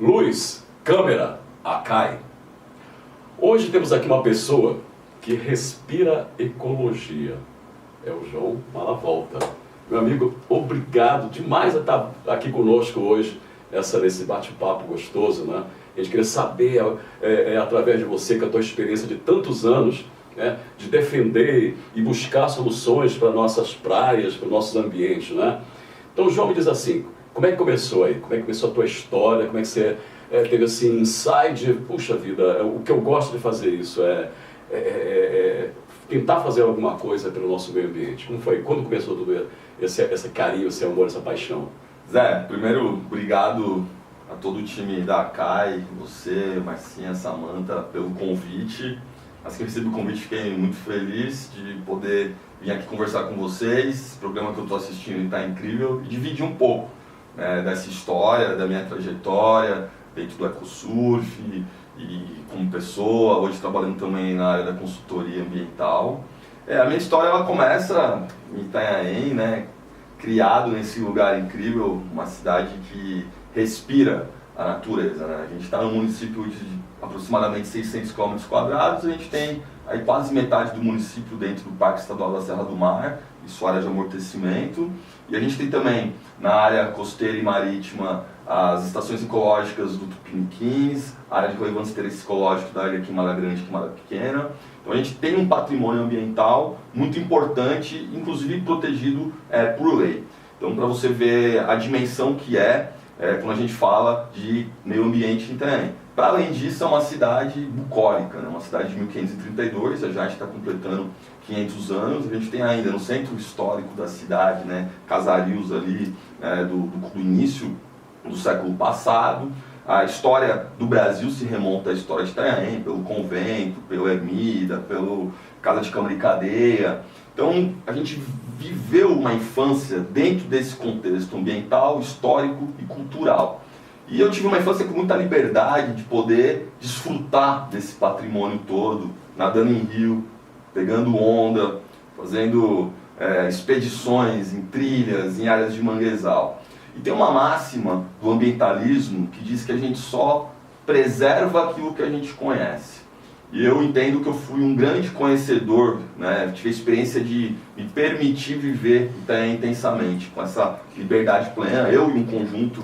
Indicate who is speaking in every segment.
Speaker 1: Luz, câmera, Acai. Hoje temos aqui uma pessoa que respira ecologia. É o João Malavolta. Meu amigo, obrigado demais a estar aqui conosco hoje, nesse bate-papo gostoso, né? A gente queria saber, através de você, com a tua experiência de tantos anos, né, de defender e buscar soluções para nossas praias, para os nossos ambientes, né? Então o João me diz assim, como é que começou aí? Como é que começou a tua história? Como é que você teve assim, insight de, puxa vida, o que eu gosto de fazer isso tentar fazer alguma coisa pelo nosso meio ambiente. Como foi? Quando começou tudo esse carinho, esse amor, essa paixão?
Speaker 2: Zé, primeiro, obrigado a todo o time da Acai, você, Marcinha, Samanta, pelo convite. Assim que eu recebi o convite, fiquei muito feliz de poder vir aqui conversar com vocês. O programa que eu estou assistindo está incrível e dividir um pouco, né, dessa história, da minha trajetória dentro do ecosurf e como pessoa, hoje trabalhando também na área da consultoria ambiental. A minha história ela começa em Itanhaém, né, criado nesse lugar incrível, uma cidade que respira a natureza, né? A gente está num município de aproximadamente 600 km², a gente tem aí quase metade do município dentro do Parque Estadual da Serra do Mar e sua área de amortecimento, e a gente tem também na área costeira e marítima as estações ecológicas do Tupiniquins, a área de relevância de interesse ecológico da área Queimada Grande e Queimada Pequena. Então a gente tem um patrimônio ambiental muito importante, inclusive protegido por lei. Então, para você ver a dimensão que quando a gente fala de meio ambiente em Itanhaém. Para além disso, é uma cidade bucólica, né? Uma cidade de 1532, a gente está completando 500 anos. A gente tem ainda no centro histórico da cidade, né, casarios ali do início do século passado. A história do Brasil se remonta à história de Itanhaém, pelo convento, pela ermida, pelo Casa de Câmara e Cadeia. Então, a gente viveu uma infância dentro desse contexto ambiental, histórico e cultural. E eu tive uma infância com muita liberdade de poder desfrutar desse patrimônio todo, nadando em rio, pegando onda, fazendo expedições em trilhas, em áreas de manguezal. E tem uma máxima do ambientalismo que diz que a gente só preserva aquilo que a gente conhece. E eu entendo que eu fui um grande conhecedor, né? Tive a experiência de me permitir viver intensamente, com essa liberdade plena, eu e um conjunto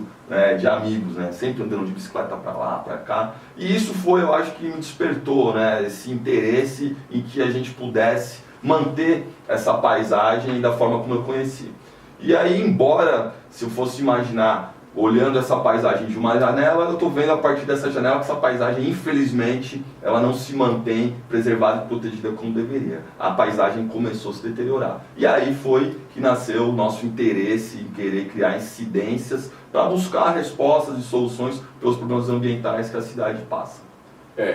Speaker 2: de amigos, né? Sempre andando de bicicleta para lá, para cá. E isso foi, eu acho, que me despertou, né, esse interesse em que a gente pudesse manter essa paisagem da forma como eu conheci. E aí, embora, se eu fosse imaginar, olhando essa paisagem de uma janela, eu estou vendo a partir dessa janela que essa paisagem, infelizmente, ela não se mantém preservada e protegida como deveria. A paisagem começou a se deteriorar. E aí foi que nasceu o nosso interesse em querer criar incidências para buscar respostas e soluções pelos problemas ambientais que a cidade passa.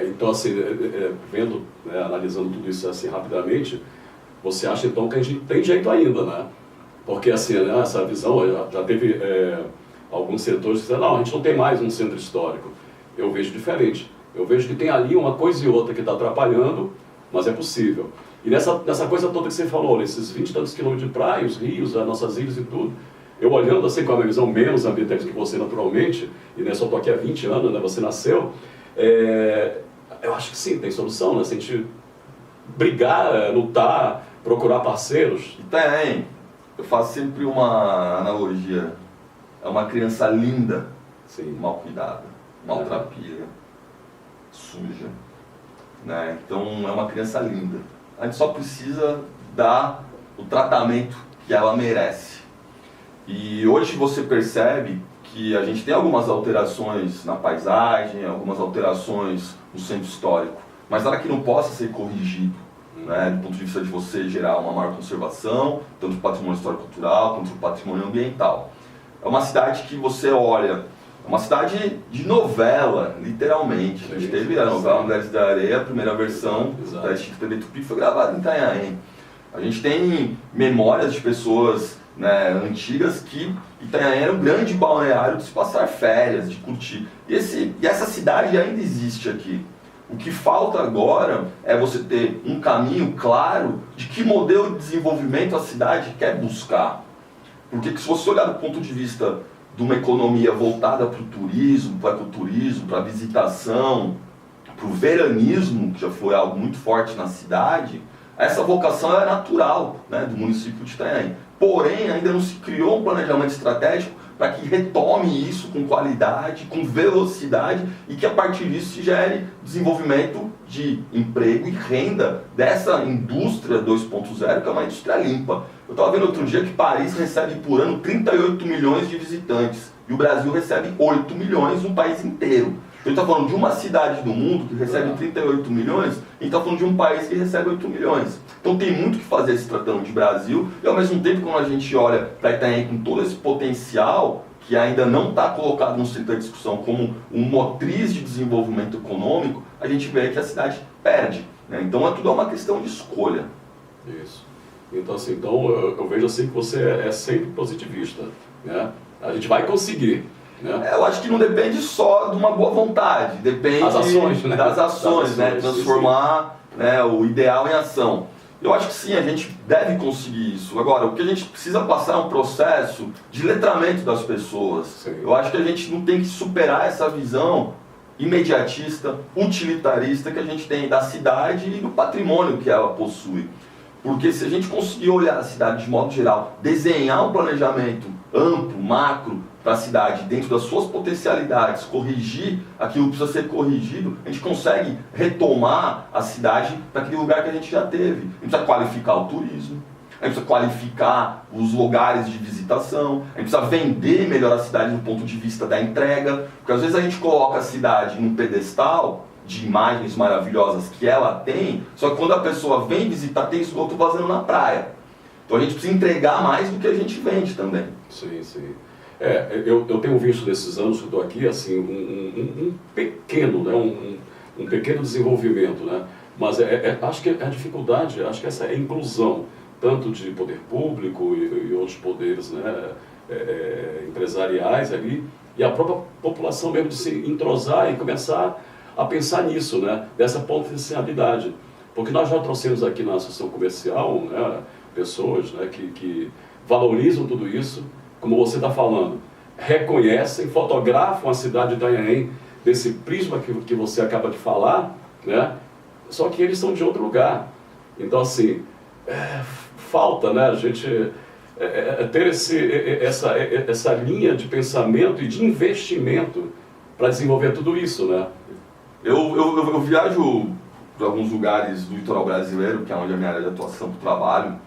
Speaker 1: Então assim, vendo, analisando tudo isso assim rapidamente, você acha então que a gente tem jeito ainda, né? Porque assim, essa visão já teve alguns setores que disseram, não, a gente não tem mais um centro histórico. Eu vejo diferente. Eu vejo que tem ali uma coisa e outra que está atrapalhando, mas é possível. E nessa coisa toda que você falou, nesses 20 e tantos quilômetros de praia, os rios, as nossas ilhas e tudo, eu olhando assim com a minha visão menos ambientalista que você naturalmente, e só estou aqui há 20 anos, né, você nasceu, eu acho que sim, tem solução, né? Se a gente brigar, lutar, procurar parceiros.
Speaker 2: E tem. Eu faço sempre uma analogia. É uma criança linda, sim, mal cuidada, maltrapilha, suja, né? Então é uma criança linda. A gente só precisa dar o tratamento que ela merece. E hoje você percebe que a gente tem algumas alterações na paisagem, algumas alterações no centro histórico, mas nada que não possa ser corrigido, né, do ponto de vista de você gerar uma maior conservação, tanto do patrimônio histórico-cultural quanto do patrimônio ambiental. É uma cidade que você olha, é uma cidade de novela, literalmente. A gente teve a novela Mulheres da Areia, a primeira versão da extinta TV Tupi foi gravada em Itanhaém. A gente tem memórias de pessoas, né, antigas que Itanhaém era um grande balneário de se passar férias, de curtir. E essa cidade ainda existe aqui. O que falta agora é você ter um caminho claro de que modelo de desenvolvimento a cidade quer buscar. Porque se você olhar do ponto de vista de uma economia voltada para o turismo, para o ecoturismo, para a visitação, para o veranismo, que já foi algo muito forte na cidade, essa vocação é natural, né, do município de Itanhaém. Porém, ainda não se criou um planejamento estratégico para que retome isso com qualidade, com velocidade e que a partir disso se gere desenvolvimento de emprego e renda dessa indústria 2.0, que é uma indústria limpa. Eu estava vendo outro dia que Paris recebe por ano 38 milhões de visitantes e o Brasil recebe 8 milhões no país inteiro. A gente está falando de uma cidade do mundo que recebe 38 milhões, e está falando de um país que recebe 8 milhões. Então tem muito o que fazer se tratando de Brasil, e ao mesmo tempo quando a gente olha para Itanhaém com todo esse potencial, que ainda não está colocado no centro da discussão como um motriz de desenvolvimento econômico, a gente vê que a cidade perde, né? Então tudo é uma questão de escolha.
Speaker 1: Isso. Então, assim, eu vejo assim que você é sempre positivista, né? A gente vai conseguir.
Speaker 2: Eu acho que não depende só de uma boa vontade, depende
Speaker 1: das ações, né?
Speaker 2: Das ações, né? Transformar, né, o ideal em ação. Eu acho que sim, a gente deve conseguir isso. Agora, o que a gente precisa passar é um processo de letramento das pessoas.
Speaker 1: Sim.
Speaker 2: Eu acho que a gente não tem que superar essa visão imediatista, utilitarista que a gente tem da cidade e do patrimônio que ela possui. Porque se a gente conseguir olhar a cidade de modo geral, desenhar um planejamento amplo, macro, para a cidade, dentro das suas potencialidades, corrigir aquilo que precisa ser corrigido, a gente consegue retomar a cidade para aquele lugar que a gente já teve. A gente precisa qualificar o turismo, a gente precisa qualificar os lugares de visitação, a gente precisa vender melhor a cidade do ponto de vista da entrega, porque às vezes a gente coloca a cidade num pedestal de imagens maravilhosas que ela tem, só que quando a pessoa vem visitar tem esgoto vazando na praia. Então a gente precisa entregar mais do que a gente vende também.
Speaker 1: Sim, sim. Eu tenho visto nesses anos que eu estou aqui, assim, um pequeno, né, um pequeno desenvolvimento, né? Mas acho que a dificuldade, acho que essa é a inclusão, tanto de poder público e outros poderes, né, empresariais ali, e a própria população mesmo de se entrosar e começar a pensar nisso, né, dessa potencialidade. Porque nós já trouxemos aqui na associação comercial, né, pessoas, né, que valorizam tudo isso, como você está falando, reconhecem, fotografam a cidade de Itanhaém desse prisma que você acaba de falar, né? Só que eles são de outro lugar. Então, assim, falta, né, a gente ter essa linha de pensamento e de investimento para desenvolver tudo isso, né?
Speaker 2: Eu viajo para alguns lugares do litoral brasileiro, que é onde é a minha área de atuação do trabalho.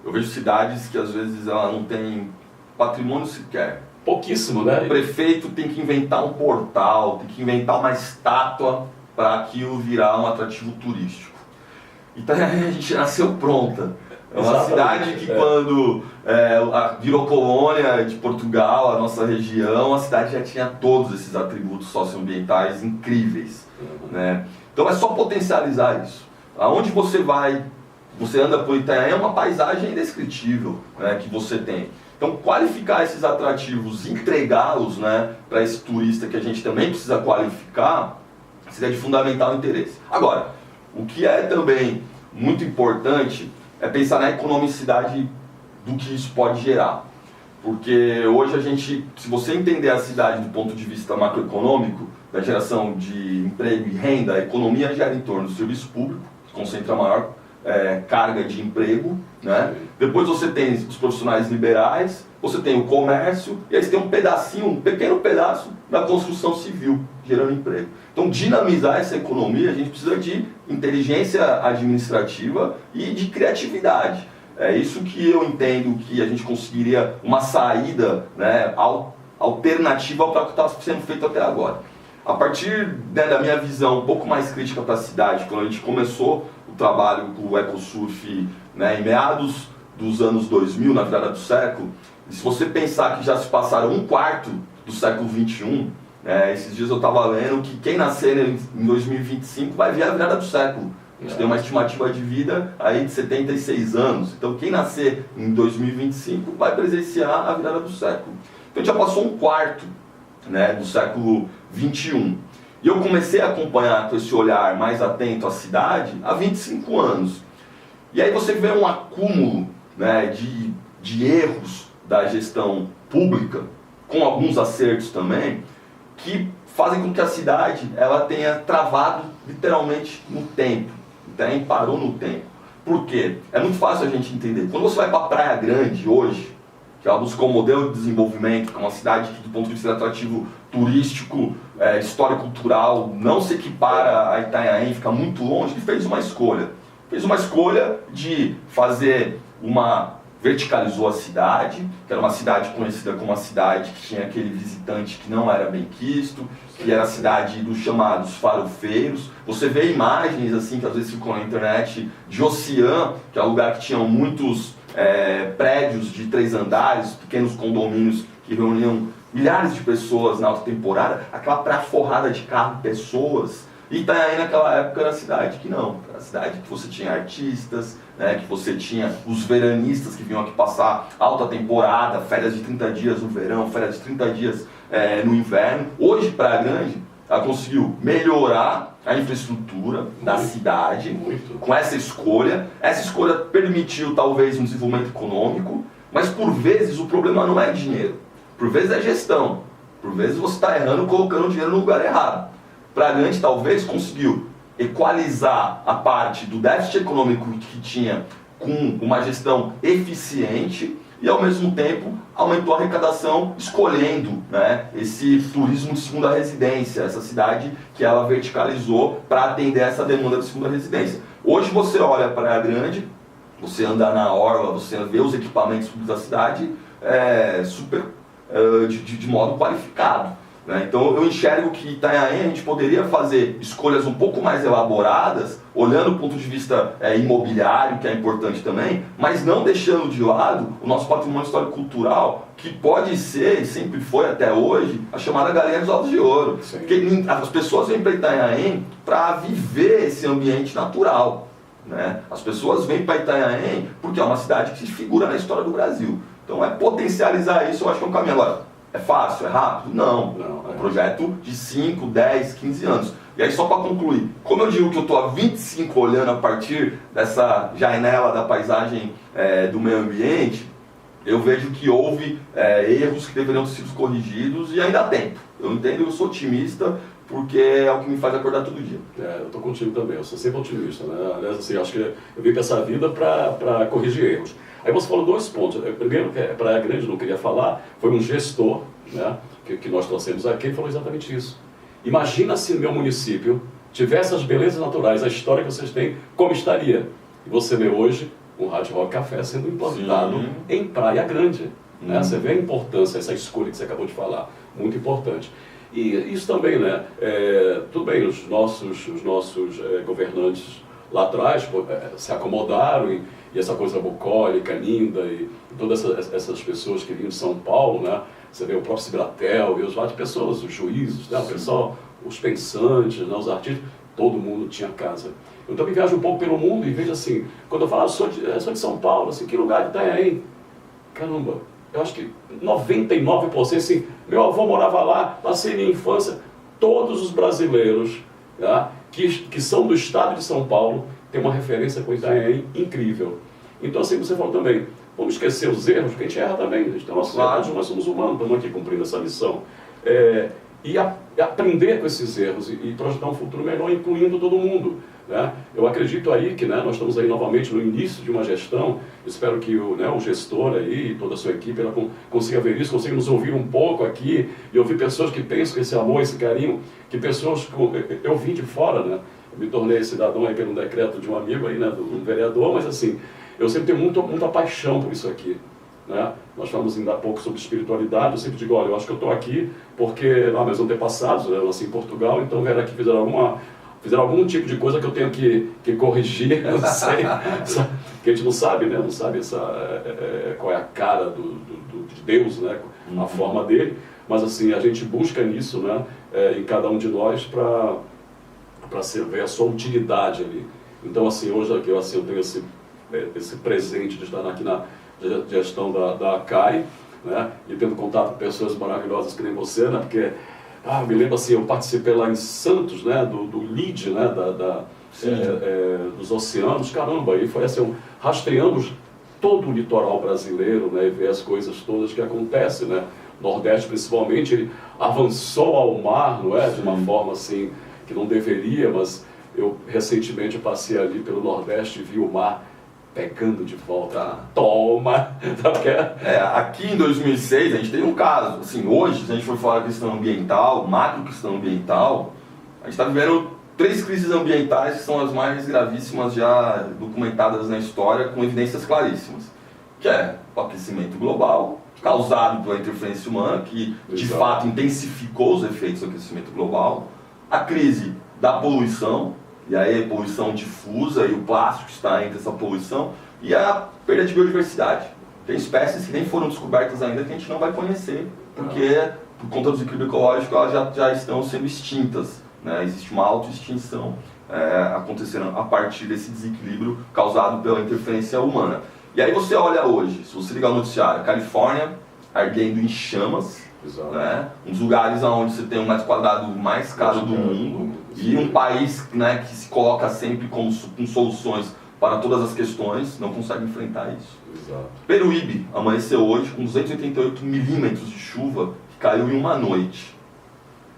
Speaker 2: Eu vejo cidades que às vezes ela não tem patrimônio sequer.
Speaker 1: Pouquíssimo, né?
Speaker 2: O prefeito tem que inventar um portal, tem que inventar uma estátua para aquilo virar um atrativo turístico. Então a gente nasceu pronta. É uma cidade que quando virou colônia de Portugal, a nossa região, a cidade já tinha todos esses atributos socioambientais incríveis. Né? Então é só potencializar isso. Aonde você vai, você anda por Itanhaém, é uma paisagem indescritível, né, que você tem. Então, qualificar esses atrativos, entregá-los, né, para esse turista que a gente também precisa qualificar, seria de fundamental interesse. Agora, o que é também muito importante é pensar na economicidade do que isso pode gerar. Porque hoje a gente, se você entender a cidade do ponto de vista macroeconômico, da geração de emprego e renda, a economia gera em torno do serviço público, que concentra a maior carga de emprego, né? Depois você tem os profissionais liberais, você tem o comércio, e aí você tem um pedacinho, um pequeno pedaço da construção civil, gerando emprego. Então, dinamizar essa economia, a gente precisa de inteligência administrativa e de criatividade. É isso que eu entendo que a gente conseguiria uma saída, né, alternativa para o que está sendo feito até agora. A partir, né, da minha visão um pouco mais crítica para a cidade, quando a gente começou o trabalho com o EcoSurf, né, em meados dos anos 2000, na virada do século, e se você pensar que já se passaram um quarto do século XXI, esses dias eu estava lendo que quem nascer em 2025 vai ver a virada do século. A gente tem uma estimativa de vida aí de 76 anos. Então quem nascer em 2025 vai presenciar a virada do século. Então a gente já passou um quarto, né, do século XXI. E eu comecei a acompanhar com esse olhar mais atento à cidade há 25 anos. E aí você vê um acúmulo, né, de erros da gestão pública, com alguns acertos também, que fazem com que a cidade ela tenha travado literalmente no tempo. O trem parou no tempo. Por quê? É muito fácil a gente entender. Quando você vai para Praia Grande hoje, que ela buscou um modelo de desenvolvimento, que é uma cidade que, do ponto de vista atrativo turístico, histórico cultural, não se equipara a Itanhaém, fica muito longe, ele fez uma escolha. Fez uma escolha de fazer verticalizou a cidade, que era uma cidade conhecida como uma cidade que tinha aquele visitante que não era bem quisto, que era a cidade dos chamados farofeiros. Você vê imagens assim que às vezes ficam na internet de Ocean, que é um lugar que tinha muitos prédios de 3 andares, pequenos condomínios que reuniam milhares de pessoas na alta temporada, aquela praia forrada de carro, pessoas. E Itanhaém naquela época era a cidade que não, era a cidade que você tinha artistas, né, que você tinha os veranistas que vinham aqui passar alta temporada, férias de 30 dias no verão, férias de 30 dias no inverno. Hoje, Praia Grande, ela conseguiu melhorar a infraestrutura da cidade com essa escolha. Essa escolha permitiu talvez um desenvolvimento econômico, mas por vezes o problema não é dinheiro, por vezes é gestão, por vezes você está errando colocando o dinheiro no lugar errado. Praia Grande talvez conseguiu equalizar a parte do déficit econômico que tinha com uma gestão eficiente e ao mesmo tempo aumentou a arrecadação escolhendo, né, esse turismo de segunda residência, essa cidade que ela verticalizou para atender essa demanda de segunda residência. Hoje você olha para Praia Grande, você anda na orla, você vê os equipamentos da cidade de modo qualificado. Então eu enxergo que Itanhaém a gente poderia fazer escolhas um pouco mais elaboradas, olhando do ponto de vista imobiliário, que é importante também, mas não deixando de lado o nosso patrimônio histórico-cultural, que pode ser, e sempre foi até hoje, a chamada Galinha dos Ovos de Ouro. Sim. Porque as pessoas vêm para Itanhaém para viver esse ambiente natural. Né? As pessoas vêm para Itanhaém porque é uma cidade que se figura na história do Brasil. Então potencializar isso, eu acho que é um caminho. Agora, é fácil? É rápido? Não. É um projeto de 5, 10, 15 anos. E aí, só para concluir, como eu digo que eu estou há 25 olhando a partir dessa janela da paisagem do meio ambiente, eu vejo que houve erros que deveriam ter sido corrigidos e ainda há tempo. Eu entendo, eu sou otimista, porque é o que me faz acordar todo dia.
Speaker 1: Eu estou contigo também, eu sou sempre otimista. Né? Aliás, assim, acho que eu vim para essa vida para corrigir erros. Aí você falou 2 pontos. Primeiro, que Praia Grande não queria falar, foi um gestor, né, que nós trouxemos aqui, ele falou exatamente isso. Imagina se no meu município tivesse as belezas naturais, a história que vocês têm, como estaria? E você vê hoje o Hard Rock Café sendo implantado em Praia Grande. Né? Você vê a importância, essa escolha que você acabou de falar, muito importante. E isso também, né? Tudo bem, os nossos governantes lá atrás se acomodaram e essa coisa bucólica, linda, e todas essas pessoas que vinham de São Paulo, né? Você vê o próprio Cibratel e os várias pessoas, os juízes, né? O pessoal, os pensantes, né? Os artistas, todo mundo tinha casa. Eu também viajo um pouco pelo mundo e vejo assim, quando eu falo, sou de São Paulo, assim, que lugar de Itanhaém? Caramba, eu acho que 99%, assim, meu avô morava lá, passei minha infância, todos os brasileiros, tá? que são do estado de São Paulo, tem uma referência com Itanhaém incrível. Então, assim, você falou também, vamos esquecer os erros, porque a gente erra também, a gente tem nossos erros, nós somos humanos, estamos aqui cumprindo essa missão. E aprender com esses erros e projetar um futuro melhor, incluindo todo mundo. Né? Eu acredito aí que, né, nós estamos aí novamente no início de uma gestão, espero que o gestor aí e toda a sua equipe ela consiga ver isso, consiga nos ouvir um pouco aqui e ouvir pessoas que pensam esse amor, esse carinho, que pessoas que eu vim de fora, né? Eu me tornei cidadão aí pelo decreto de um amigo aí, né, do vereador, mas assim, eu sempre tenho muita paixão por isso aqui. Né? Nós falamos ainda há pouco sobre espiritualidade, eu sempre digo, olha, eu acho que eu estou aqui porque lá meus antepassados, eu nasci em Portugal, então vieram aqui, fizeram algum tipo de coisa que eu tenho que corrigir, eu não sei, que a gente não sabe, né? Não sabe qual é a cara de Deus, né? A forma dele, mas assim, a gente busca nisso, né? Em cada um de nós para ver a sua utilidade ali. Então assim, hoje aqui eu tenho esse presente de estar aqui na gestão da ACAI, né? E tendo contato com pessoas maravilhosas que nem você, né? Porque me lembro assim, eu participei lá em Santos, né, do LID, né, dos oceanos, caramba, e foi assim, rastreamos todo o litoral brasileiro, né, e ver as coisas todas que acontecem, né, Nordeste principalmente, ele avançou ao mar, não é? De uma forma assim que não deveria, mas eu recentemente passei ali pelo Nordeste e vi o mar pegando de volta. Toma!
Speaker 2: Aqui em 2006 a gente teve um caso, assim, hoje, se a gente for falar da questão ambiental, macro questão ambiental, a gente está vivendo 3 crises ambientais que são as mais gravíssimas já documentadas na história, com evidências claríssimas, que é o aquecimento global, causado pela interferência humana, que de fato intensificou os efeitos do aquecimento global, a crise da poluição, e aí poluição difusa, e o plástico está entre essa poluição, e a perda de biodiversidade. Tem espécies que nem foram descobertas ainda que a gente não vai conhecer, porque por conta do desequilíbrio ecológico elas já estão sendo extintas, né? Existe uma autoextinção acontecendo a partir desse desequilíbrio causado pela interferência humana. E aí você olha hoje, se você ligar o noticiário, Califórnia ardendo em chamas, né? Um dos lugares onde você tem um metro quadrado mais caro do mundo, e um país, né, que se coloca sempre com soluções para todas as questões, não consegue enfrentar isso.
Speaker 1: Exato.
Speaker 2: Peruíbe amanheceu hoje com 288 milímetros de chuva que caiu em uma noite,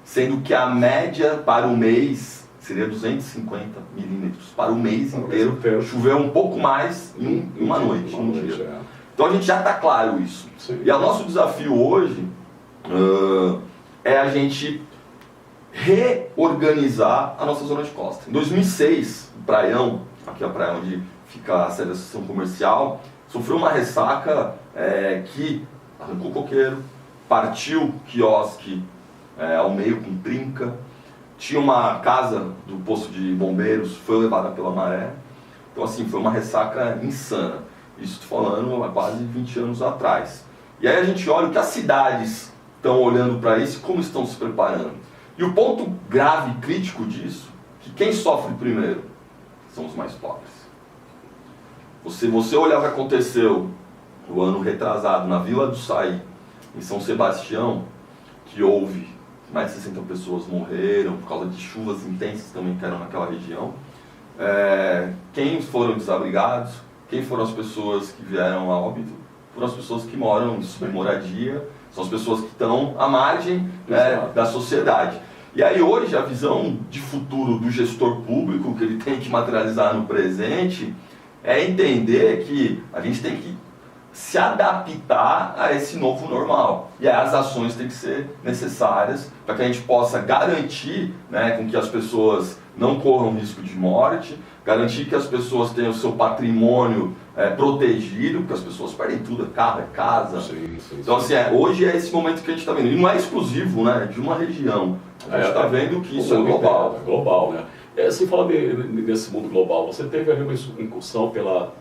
Speaker 2: sendo que a média para o mês seria 250 milímetros. Para o mês inteiro, choveu um pouco mais em uma noite, um dia. Então a gente já está claro isso.
Speaker 1: Sim.
Speaker 2: E o nosso desafio hoje é a gente reorganizar a nossa zona de costa. Em 2006, o Praião, aqui é a praia onde fica a sede da associação comercial, sofreu uma ressaca que arrancou coqueiro, partiu quiosque ao meio com trinca, tinha uma casa do posto de bombeiros, foi levada pela maré. Então assim, foi uma ressaca insana. Isso estou falando há quase 20 anos atrás. E aí a gente olha o que as cidades estão olhando para isso e como estão se preparando. E o ponto grave e crítico disso, que quem sofre primeiro são os mais pobres. Você olhar o que aconteceu no ano retrasado na Vila do Saí, em São Sebastião, que houve mais de 60 pessoas morreram por causa de chuvas intensas também que eram naquela região. Quem foram desabrigados, quem foram as pessoas que vieram a óbito, foram as pessoas que moram em submoradia, são as pessoas que estão à margem, né, da sociedade. E aí hoje a visão de futuro do gestor público, que ele tem que materializar no presente, é entender que a gente tem que se adaptar a esse novo normal. E aí as ações têm que ser necessárias para que a gente possa garantir, né, com que as pessoas não corram risco de morte, garantir que as pessoas tenham o seu patrimônio protegido, porque as pessoas perdem tudo, carro, casa.
Speaker 1: Sim.
Speaker 2: Então assim, hoje é esse momento que a gente está vendo. E não é exclusivo, né, de uma região. A gente está vendo que isso é global.
Speaker 1: É global, né? Assim, falando nesse mundo global, você teve ali uma incursão pelo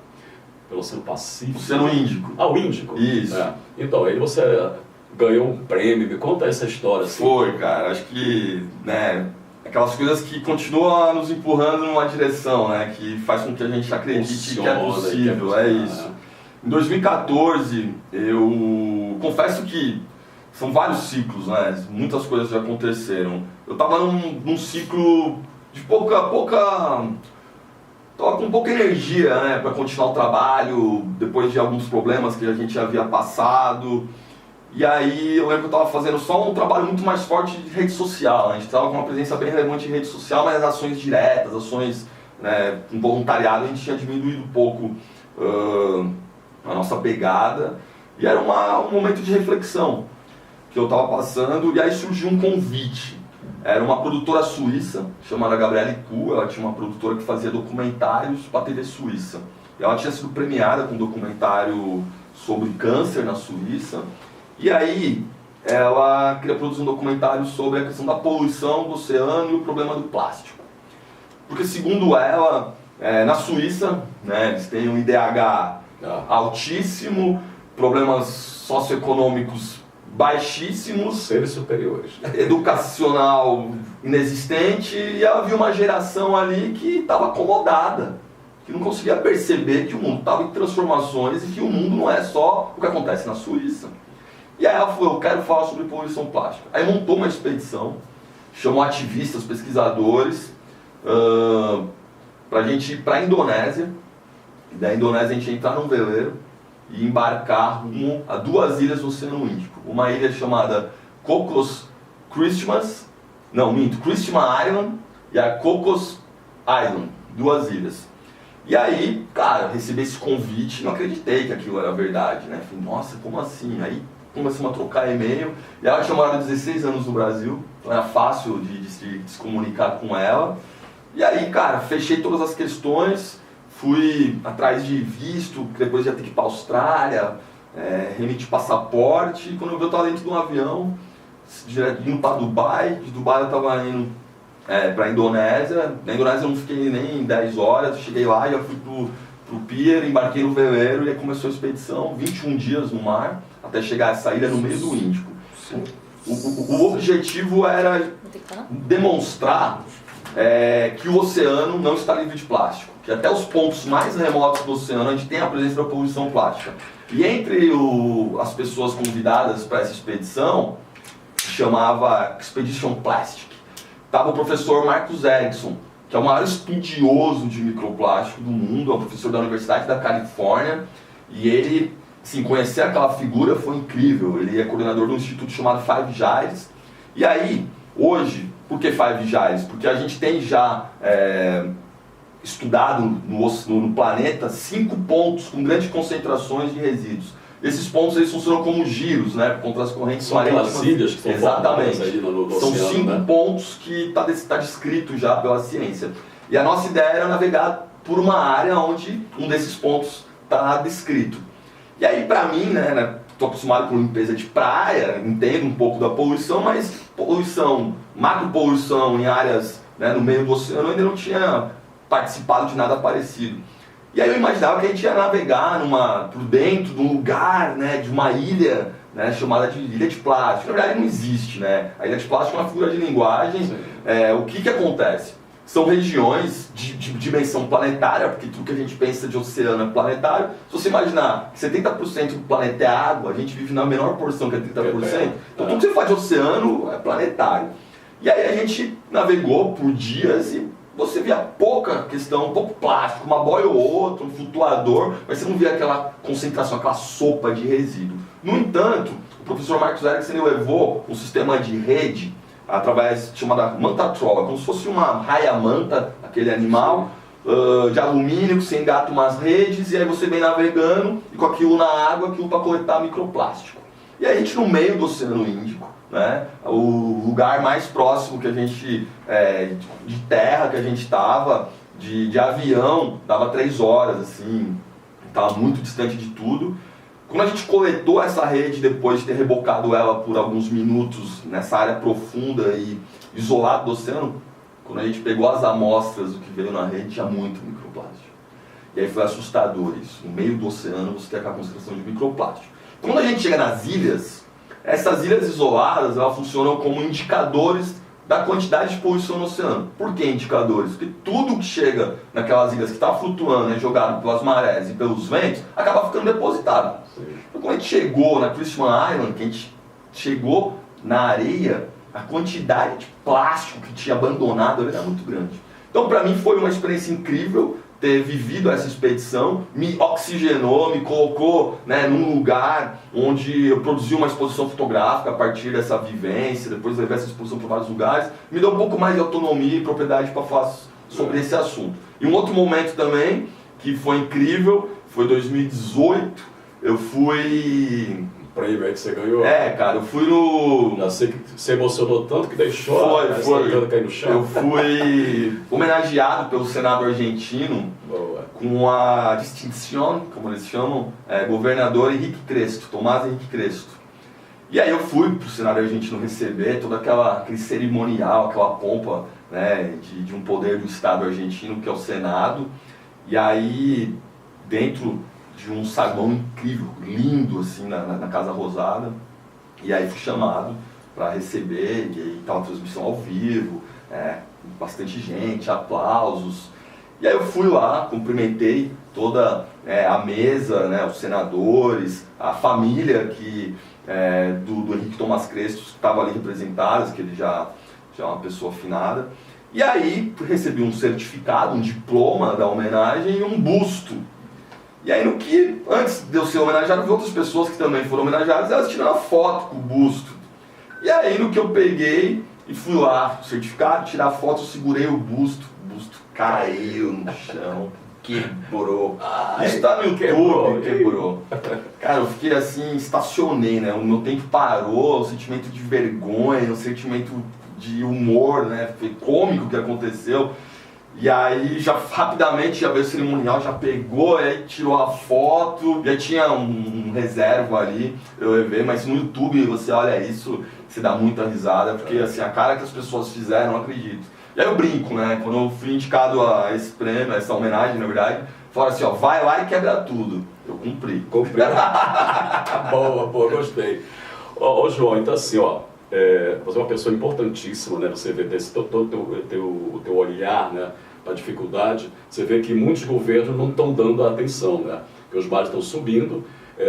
Speaker 1: Oceano Pacífico.
Speaker 2: Oceano Índico.
Speaker 1: Ah, o Índico.
Speaker 2: Isso.
Speaker 1: Então, aí você ganhou um prêmio. Me conta essa história. Assim.
Speaker 2: Foi, cara. Acho que, né, aquelas coisas que continuam nos empurrando numa direção, né, que faz com que a gente acredite que é possível. É isso. Em 2014, eu confesso que são vários ciclos, né, muitas coisas já aconteceram. Eu estava num ciclo de estava com pouca energia, né, para continuar o trabalho, depois de alguns problemas que a gente já havia passado. E aí eu lembro que eu estava fazendo só um trabalho muito mais forte de rede social. A gente estava com uma presença bem relevante em rede social, mas as ações diretas, ações, né, com voluntariado, a gente tinha diminuído um pouco a nossa pegada. E era um momento de reflexão que eu estava passando, e aí surgiu um convite. Era uma produtora suíça, chamada Gabriele Kuh. Ela tinha uma produtora que fazia documentários para a TV suíça. E ela tinha sido premiada com um documentário sobre câncer na Suíça. E aí ela queria produzir um documentário sobre a questão da poluição do oceano e o problema do plástico. Porque segundo ela, na Suíça, né, eles têm um IDH altíssimo, problemas socioeconômicos baixíssimos,
Speaker 1: seres superiores,
Speaker 2: educacional inexistente, e ela viu uma geração ali que estava acomodada, que não conseguia perceber que o mundo estava em transformações e que o mundo não é só o que acontece na Suíça. E aí ela falou, eu quero falar sobre poluição plástica. Aí montou uma expedição, chamou ativistas, pesquisadores, pra gente ir para a Indonésia. E da Indonésia a gente ia entrar num veleiro e embarcar rumo a 2 ilhas do Oceano Índico. Uma ilha chamada Christmas Island e a Cocos Island, 2 ilhas. E aí, cara, recebi esse convite, não acreditei que aquilo era verdade, né? Falei, nossa, como assim? Aí começamos a trocar e-mail, e ela tinha morado 16 anos no Brasil, então era fácil de se comunicar com ela. E aí, cara, fechei todas as questões, fui atrás de visto, depois ia ter que ir para a Austrália, remitir passaporte, e quando eu vi eu estava dentro de um avião, indo para Dubai, de Dubai eu estava indo para a Indonésia. Na Indonésia eu não fiquei nem 10 horas, cheguei lá, já fui pro pier, embarquei no veleiro e aí começou a expedição, 21 dias no mar, até chegar a essa ilha no meio do Índico. O objetivo era demonstrar que o oceano não está livre de plástico, que até os pontos mais remotos do oceano a gente tem a presença da poluição plástica. E entre as pessoas convidadas para essa expedição, que chamava Expedition Plastic, estava o professor Marcus Ericsson, que é o maior estudioso de microplástico do mundo, é um professor da Universidade da Califórnia, e ele, assim, conhecer aquela figura foi incrível. Ele é coordenador de um instituto chamado Five Gyres. E aí, hoje, por que Five Gyres? Porque a gente tem já estudado no planeta 5 pontos com grandes concentrações de resíduos. Esses pontos eles funcionam como giros, né, contra as correntes marítimas.
Speaker 1: São aquelas ilhas que estão
Speaker 2: exatamente.
Speaker 1: Aí no
Speaker 2: São
Speaker 1: oceano,
Speaker 2: 5
Speaker 1: né?
Speaker 2: pontos que está descrito já pela ciência. E a nossa ideia era navegar por uma área onde um desses pontos está descrito. E aí, para mim, né, estou acostumado com limpeza de praia, entendo um pouco da poluição, mas poluição, macropoluição em áreas, né, no meio do oceano, eu ainda não tinha participado de nada parecido. E aí eu imaginava que a gente ia navegar por dentro de um lugar, né, de uma ilha, né, chamada de Ilha de Plástico. Na verdade não existe, né? A Ilha de Plástico é uma figura de linguagem. O que acontece? São regiões de dimensão planetária, porque tudo que a gente pensa de oceano é planetário. Se você imaginar que 70% do planeta é água, a gente vive na menor porção que é 30%, então tudo que você faz de oceano é planetário. E aí a gente navegou por dias e você via pouca questão, um pouco plástico, uma boia ou outra, um flutuador, mas você não via aquela concentração, aquela sopa de resíduo. No entanto, o professor Marcus Ericsson levou um sistema de rede através chamada manta troll, como se fosse uma raia-manta, aquele animal de alumínio que você engata umas redes e aí você vem navegando e com aquilo na água, aquilo para coletar microplástico. E aí a gente no meio do Oceano Índico, né, o lugar mais próximo que a gente, de terra que a gente estava, de avião, dava 3 horas, assim, estava muito distante de tudo. Quando a gente coletou essa rede, depois de ter rebocado ela por alguns minutos nessa área profunda e isolada do oceano, quando a gente pegou as amostras do que veio na rede, tinha muito microplástico. E aí foi assustador isso. No meio do oceano você tem aquela concentração de microplástico. Quando a gente chega nas ilhas, essas ilhas isoladas, elas funcionam como indicadores da quantidade de poluição no oceano. Por que indicadores? Porque tudo que chega naquelas ilhas que está flutuando, é jogado pelas marés e pelos ventos, acaba ficando depositado. Então quando a gente chegou na Christmas Island, que a gente chegou na areia, a quantidade de plástico que tinha abandonado era muito grande. Então para mim foi uma experiência incrível ter vivido essa expedição, me oxigenou, me colocou, né, num lugar onde eu produzi uma exposição fotográfica a partir dessa vivência, depois levei essa exposição para vários lugares, me deu um pouco mais de autonomia e propriedade para falar sobre esse assunto. E um outro momento também, que foi incrível, foi 2018, eu fui...
Speaker 1: Prêmio aí que você ganhou.
Speaker 2: Cara, eu fui no...
Speaker 1: Já sei que você emocionou tanto que deixou
Speaker 2: foi.
Speaker 1: cair no chão.
Speaker 2: Eu fui homenageado pelo Senado argentino.
Speaker 1: Boa.
Speaker 2: Com a distinção, como eles chamam, governador Henrique Cresto, Tomás Henrique Cresto. E aí eu fui para o Senado argentino receber todo aquele cerimonial, aquela pompa, né, de um poder do Estado argentino que é o Senado. E aí, dentro de um saguão incrível, lindo, assim, na Casa Rosada. E aí fui chamado para receber, e aí estava a transmissão ao vivo, bastante gente, aplausos. E aí eu fui lá, cumprimentei toda a mesa, né, os senadores, a família do Henrique Tomás Cresto, que estava ali representadas, que ele já é uma pessoa afinada. E aí recebi um certificado, um diploma da homenagem e um busto. E aí no que, antes de eu ser homenageado, vi outras pessoas que também foram homenageadas, elas tiraram uma foto com o busto. E aí no que eu peguei e fui lá, certificado, tirar a foto, eu segurei o busto caiu no chão, quebrou. Isso tá no YouTube, quebrou. Cara, eu fiquei assim, estacionei, né? O meu tempo parou, o sentimento de vergonha, o sentimento de humor, né? Foi cômico o que aconteceu. E aí já rapidamente já veio o cerimonial, já pegou, aí tirou a foto, já tinha um reserva ali, eu levei, mas no YouTube você olha isso, você dá muita risada, porque assim, a cara que as pessoas fizeram, não acredito. E aí eu brinco, né, quando eu fui indicado a esse prêmio, a essa homenagem, na verdade, falaram assim, ó, vai lá e quebra tudo. Eu cumpri.
Speaker 1: Boa, gostei. Ô João, então assim, ó, você é uma pessoa importantíssima, né, você vê o teu olhar, né, para a dificuldade, você vê que muitos governos não estão dando atenção, né? Que os mares estão subindo,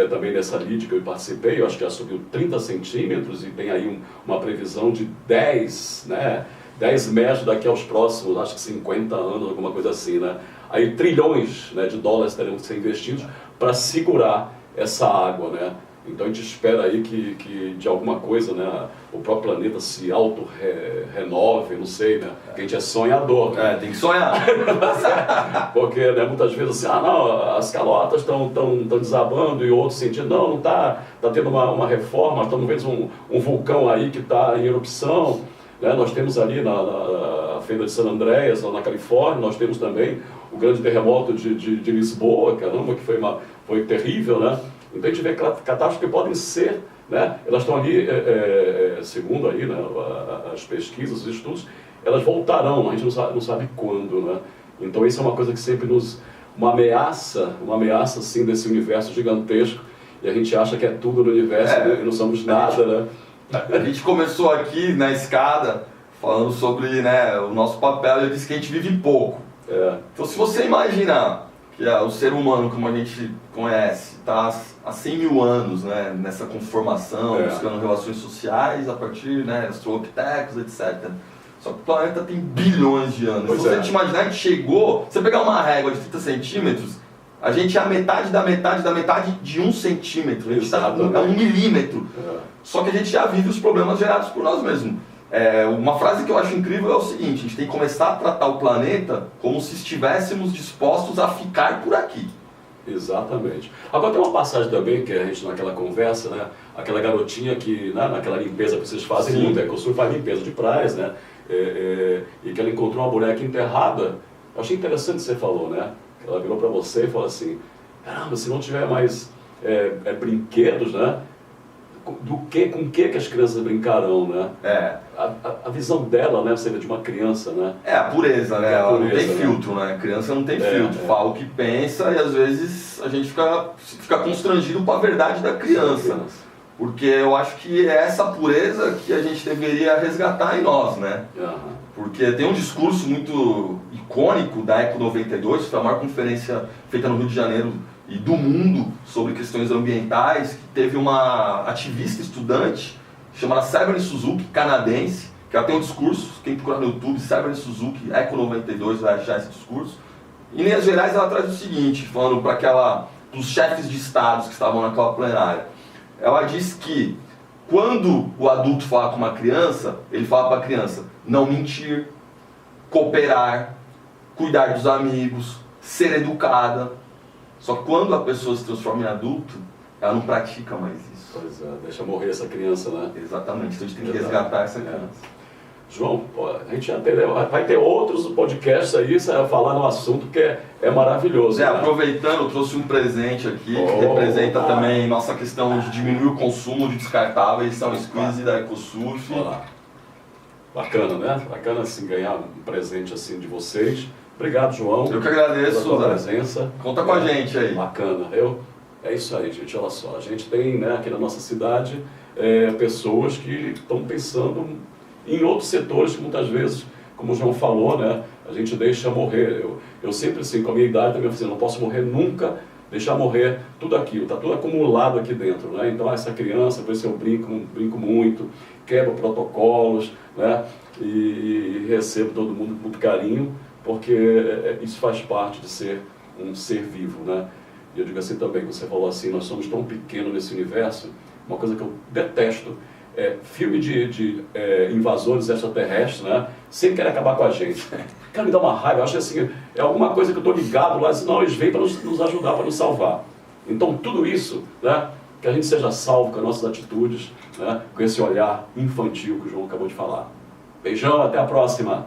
Speaker 1: também nessa lide que eu participei, eu acho que já subiu 30 centímetros e tem aí uma previsão de 10, né? 10 metros daqui aos próximos, acho que 50 anos, alguma coisa assim, né? Aí trilhões, né, de dólares terão que ser investidos para segurar essa água, né? Então a gente espera aí que de alguma coisa, né, o próprio planeta se auto-renove, não sei, né? Porque a gente é sonhador, né?
Speaker 2: Tem que sonhar.
Speaker 1: Porque, né, muitas vezes assim, não, as calotas estão desabando e outros sentindo, não está tendo uma reforma, estamos vendo um vulcão aí que está em erupção, né? Nós temos ali na Fenda de San Andreas, lá na Califórnia, nós temos também o grande terremoto de Lisboa, caramba, que foi terrível, né? Então a gente vê catástrofes que podem ser, né? Elas estão ali, segundo aí, né, as pesquisas, os estudos, elas voltarão, a gente não sabe quando, né? Então isso é uma coisa que sempre uma ameaça assim desse universo gigantesco, e a gente acha que é tudo no universo, né? E não somos nada, né?
Speaker 2: A gente começou aqui na escada falando sobre, né, o nosso papel, eu disse que a gente vive pouco. Então se você imaginar que o ser humano, como a gente conhece, está há 100 mil anos, né, nessa conformação, buscando relações sociais a partir, né, australopithecus, etc. Só que o planeta tem bilhões de anos. Se você te imaginar, a gente chegou, você pegar uma régua de 30 centímetros, a gente é a metade da metade de 1 centímetro. A gente está a 1 milímetro. Só que a gente já vive os problemas gerados por nós mesmos. Uma frase que eu acho incrível é o seguinte: a gente tem que começar a tratar o planeta como se estivéssemos dispostos a ficar por aqui.
Speaker 1: Exatamente. Agora tem uma passagem também que a gente naquela conversa, né, aquela garotinha que, né, naquela limpeza que vocês fazem muito, que faz limpeza de praias, né, e que ela encontrou uma boneca enterrada. Eu achei interessante o que você falou, né? Ela virou para você e falou assim, caramba, se não tiver mais brinquedos, né? Com que as crianças brincarão, né? A visão dela, né? Você vê de uma criança, né?
Speaker 2: A pureza, né? Ela não tem filtro, né? A criança não tem filtro, fala o que pensa e às vezes a gente fica constrangido com a verdade da criança. Porque eu acho que é essa pureza que a gente deveria resgatar em nós, né? Porque tem um discurso muito icônico da Eco 92, que foi a maior conferência feita no Rio de Janeiro e do mundo sobre questões ambientais, que teve uma ativista estudante chamada Severn Suzuki, canadense, que ela tem um discurso, quem procurar no YouTube, Severn Suzuki, Eco 92, vai achar esse discurso. Em linhas gerais ela traz o seguinte, falando para os chefes de estados que estavam naquela plenária. Ela diz que quando o adulto fala com uma criança, ele fala para a criança não mentir, cooperar, cuidar dos amigos, ser educada. Só que quando a pessoa se transforma em adulto, ela não pratica mais isso.
Speaker 1: Pois deixa morrer essa criança, né?
Speaker 2: Exatamente, então a gente tem que resgatar essa criança.
Speaker 1: João, a gente vai ter outros podcasts aí, você vai falar num assunto que é maravilhoso.
Speaker 2: Né? Aproveitando, eu trouxe um presente aqui, que representa também nossa questão de diminuir o consumo de descartáveis, são squeeze da EcoSurf.
Speaker 1: Bacana, né? Bacana assim, ganhar um presente assim de vocês. Obrigado, João.
Speaker 2: Eu que agradeço
Speaker 1: pela tua presença.
Speaker 2: Conta com a gente aí.
Speaker 1: Bacana. É isso aí, gente. Olha só, a gente tem, né, aqui na nossa cidade pessoas que estão pensando em outros setores que muitas vezes, como o João falou, né, a gente deixa morrer. Eu sempre assim, com a minha idade também, eu não posso morrer nunca, deixar morrer tudo aquilo, está tudo acumulado aqui dentro, né? Então essa criança, por isso eu brinco muito, quebro protocolos, né? E recebo todo mundo com muito carinho, porque isso faz parte de ser um ser vivo, né? E eu digo assim também, você falou assim, nós somos tão pequenos nesse universo, uma coisa que eu detesto, filme de invasores extraterrestres, né? Sem querer acabar com a gente. Cara, me dá uma raiva, eu acho assim, é alguma coisa que eu estou ligado lá, não, eles vêm para nos ajudar, para nos salvar. Então tudo isso, né? Que a gente seja salvo com as nossas atitudes, né? Com esse olhar infantil que o João acabou de falar. Beijão, até a próxima!